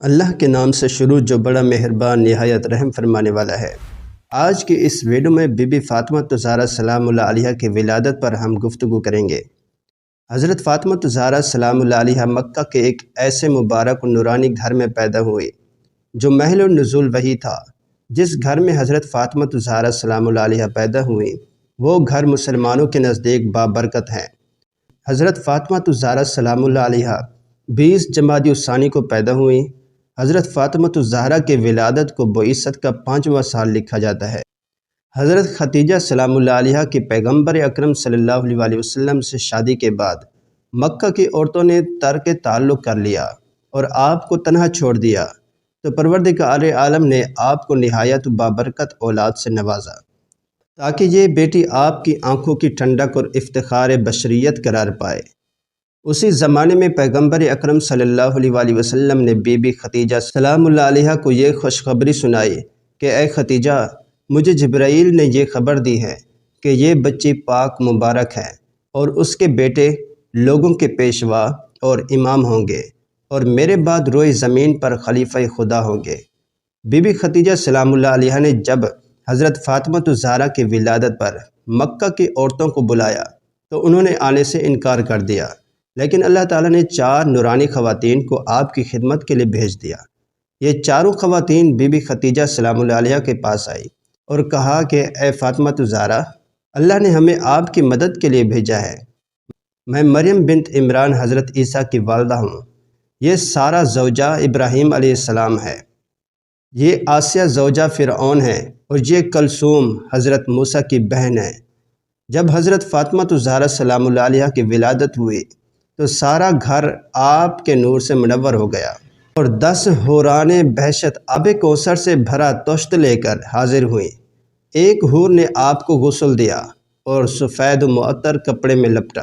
اللہ کے نام سے شروع جو بڑا مہربان نہایت رحم فرمانے والا ہے۔ آج کی اس ویڈیو میں بی بی فاطمہ زہرا سلام اللہ علیہا کی ولادت پر ہم گفتگو کریں گے۔ حضرت فاطمہ زہرا سلام اللہ علیہا مکہ کے ایک ایسے مبارک و نورانی گھر میں پیدا ہوئے جو محل النزول وہی تھا۔ جس گھر میں حضرت فاطمہ زہرا سلام اللہ علیہا پیدا ہوئیں وہ گھر مسلمانوں کے نزدیک بابرکت ہیں۔ حضرت فاطمہ زہرا سلام اللہ علیہا 20 جمادی الثانی کو پیدا ہوئیں۔ حضرت فاطمہ زہرا کے ولادت کو بعثت کا 5واں سال لکھا جاتا ہے۔ حضرت ختیجہ سلام اللہ علیہا کی پیغمبر اکرم صلی اللہ علیہ وسلم سے شادی کے بعد مکہ کی عورتوں نے ترک تعلق کر لیا اور آپ کو تنہا چھوڑ دیا تو پروردگار عالم نے آپ کو نہایت بابرکت اولاد سے نوازا تاکہ یہ بیٹی آپ کی آنکھوں کی ٹھنڈک اور افتخار بشریت قرار پائے۔ اسی زمانے میں پیغمبر اکرم صلی اللہ علیہ وسلم نے بی بی ختیجہ سلام اللہ علیہا کو یہ خوشخبری سنائی کہ اے ختیجہ، مجھے جبرائیل نے یہ خبر دی ہے کہ یہ بچی پاک مبارک ہے اور اس کے بیٹے لوگوں کے پیشوا اور امام ہوں گے اور میرے بعد روئے زمین پر خلیفہ خدا ہوں گے۔ بی بی ختیجہ سلام اللہ علیہا نے جب حضرت فاطمہ زہرا کی ولادت پر مکہ کی عورتوں کو بلایا تو انہوں نے آنے سے انکار کر دیا، لیکن اللہ تعالیٰ نے 4 نورانی خواتین کو آپ کی خدمت کے لیے بھیج دیا۔ یہ چاروں خواتین بی بی ختیجہ سلام اللہ علیہا کے پاس آئی اور کہا کہ اے فاطمہ زہرا، اللہ نے ہمیں آپ کی مدد کے لیے بھیجا ہے۔ میں مریم بنت عمران حضرت عیسیٰ کی والدہ ہوں۔ یہ سارہ زوجہ ابراہیم علیہ السلام ہے۔ یہ آسیہ زوجہ فرعون ہے اور یہ کلثوم حضرت موسیٰ کی بہن ہے۔ جب حضرت فاطمہ زہرا سلام اللہ علیہا کی ولادت ہوئی تو سارا گھر آپ کے نور سے منور ہو گیا اور 10 حوران بہشت آب کوثر سے بھرا طشت لے کر حاضر ہوئیں۔ ایک حور نے آپ کو غسل دیا اور سفید و معطر کپڑے میں لپٹا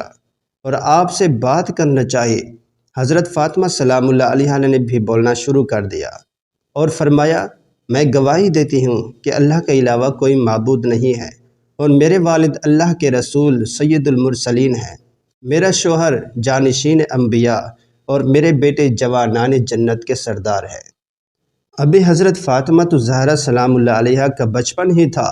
اور آپ سے بات کرنا چاہی۔ حضرت فاطمہ سلام اللہ علیہا نے بھی بولنا شروع کر دیا اور فرمایا، میں گواہی دیتی ہوں کہ اللہ کے علاوہ کوئی معبود نہیں ہے اور میرے والد اللہ کے رسول سید المرسلین ہیں۔ میرا شوہر جانشین انبیاء اور میرے بیٹے جوانان جنت کے سردار ہیں۔ ابھی حضرت فاطمہ زہرا سلام اللہ علیہا کا بچپن ہی تھا،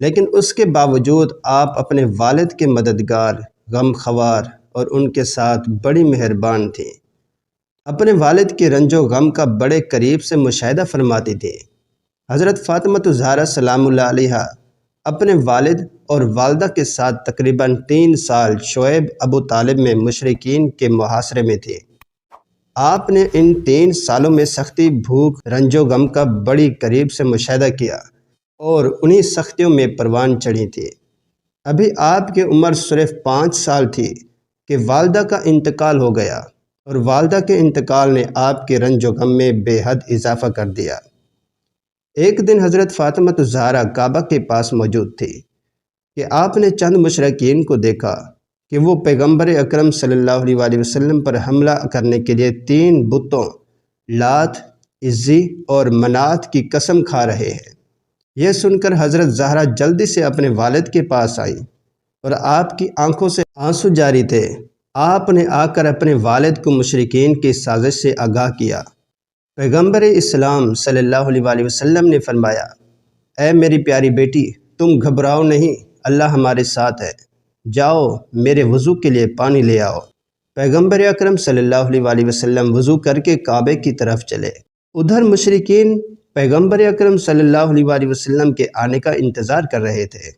لیکن اس کے باوجود آپ اپنے والد کے مددگار، غم خوار اور ان کے ساتھ بڑی مہربان تھیں۔ اپنے والد کے رنج و غم کا بڑے قریب سے مشاہدہ فرماتی تھیں۔ حضرت فاطمہ زہرا سلام اللہ علیہا اپنے والد اور والدہ کے ساتھ تقریباً 3 سال شعیب ابو طالب میں مشرکین کے محاصرے میں تھے۔ آپ نے ان 3 سالوں میں سختی، بھوک، رنج و غم کا بڑی قریب سے مشاہدہ کیا اور انہی سختیوں میں پروان چڑھی تھی۔ ابھی آپ کی عمر صرف 5 سال تھی کہ والدہ کا انتقال ہو گیا اور والدہ کے انتقال نے آپ کے رنج و غم میں بے حد اضافہ کر دیا۔ ایک دن حضرت فاطمہ زہرا کعبہ کے پاس موجود تھی کہ آپ نے چند مشرکین کو دیکھا کہ وہ پیغمبر اکرم صلی اللہ علیہ وسلم پر حملہ کرنے کے لیے 3 بتوں لات، عزی اور منات کی قسم کھا رہے ہیں۔ یہ سن کر حضرت زہرا جلدی سے اپنے والد کے پاس آئی اور آپ کی آنکھوں سے آنسو جاری تھے۔ آپ نے آ کر اپنے والد کو مشرکین کی سازش سے آگاہ کیا۔ پیغمبر اسلام صلی اللہ علیہ وسلم نے فرمایا، اے میری پیاری بیٹی، تم گھبراؤ نہیں، اللہ ہمارے ساتھ ہے، جاؤ میرے وضو کے لیے پانی لے آؤ۔ پیغمبر اکرم صلی اللہ علیہ وسلم وضو کر کے کعبے کی طرف چلے۔ ادھر مشرکین پیغمبر اکرم صلی اللہ علیہ وسلم کے آنے کا انتظار کر رہے تھے۔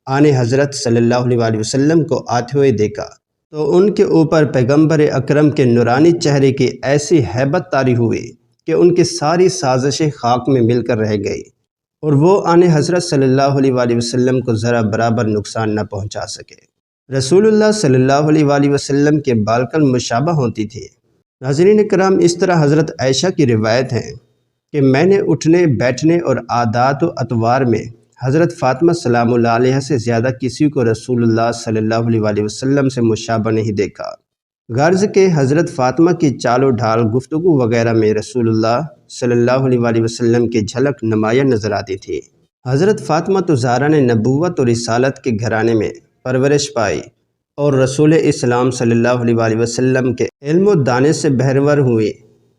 آنے حضرت صلی اللہ علیہ وسلم کو آتے ہوئے دیکھا تو ان کے اوپر پیغمبر اکرم کے نورانی چہرے کی ایسی ہیبت طاری ہوئی کہ ان کی ساری سازشیں خاک میں مل کر رہ گئی اور وہ آنے حضرت صلی اللہ علیہ وسلم کو ذرا برابر نقصان نہ پہنچا سکے۔ رسول اللہ صلی اللہ علیہ وسلم کے بالکل مشابہ ہوتی تھی۔ ناظرین کرام، اس طرح حضرت عائشہ کی روایت ہے کہ میں نے اٹھنے، بیٹھنے اور عادات و اطوار میں حضرت فاطمہ سلام اللہ علیہا سے زیادہ کسی کو رسول اللہ صلی اللہ علیہ وسلم سے مشابہ نہیں دیکھا۔ غرض کہ حضرت فاطمہ کی چال و ڈھال، گفتگو وغیرہ میں رسول اللہ صلی اللہ علیہ وسلم کی جھلک نمایاں نظر آتی تھی۔ حضرت فاطمہ زہرا نے نبوت اور رسالت کے گھرانے میں پرورش پائی اور رسول اسلام صلی اللہ علیہ وسلم کے علم و دانے سے بہرور ہوئی۔